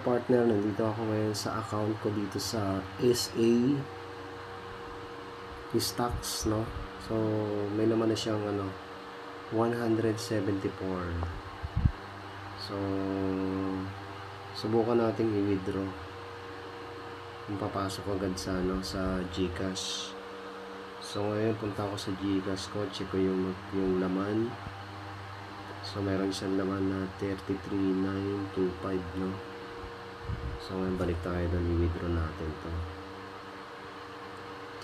partner, nandito ako ngayon sa account ko dito sa SA Stocks, no? So, may naman na siyang 174. So, subukan nating i-withdraw. Kung papasok agad sa sa GCash. So, ngayon punta ako sa GCash ko, check ko yung laman. So, meron siyang laman na 33,925, no? So, ngayon balik tayo doon, i-withdraw natin to.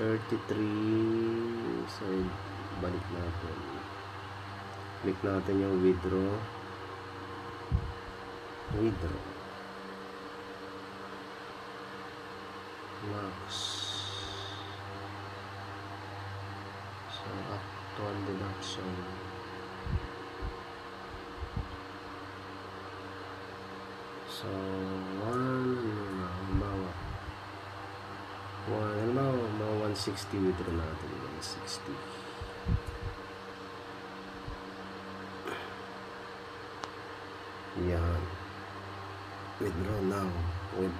33, so, balik natin. Click natin yung withdraw. Max. So, actual deduction. So, 160 withdraw natin. 160. Yan. Withdraw now with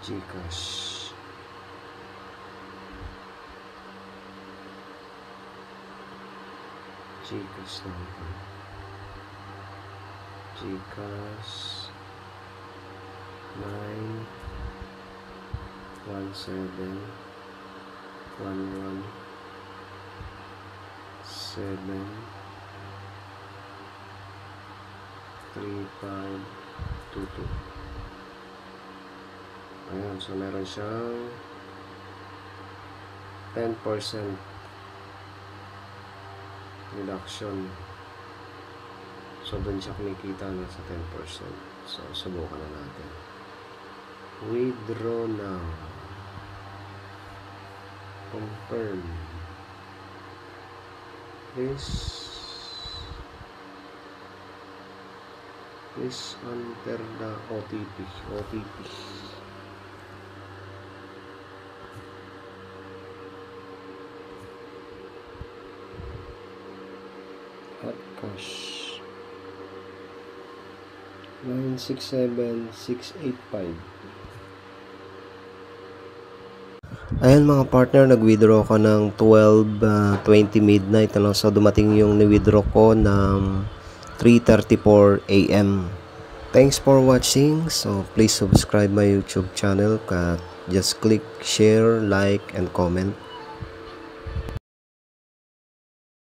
GCash. GCash natin. GCash 911173522. Ayan, so meron siyang 10% reduction. So doon siya kumikita na sa 10%. So subukan na natin. Withdraw now. Confirm. Please enter the OTP. Hot cash 967685. Ayan mga partner, nag-withdraw ko ng 12:20 midnight, so dumating yung ni-withdraw ko ng 3:34 AM. Thanks for watching. So please subscribe my YouTube channel. Just click share, like and comment.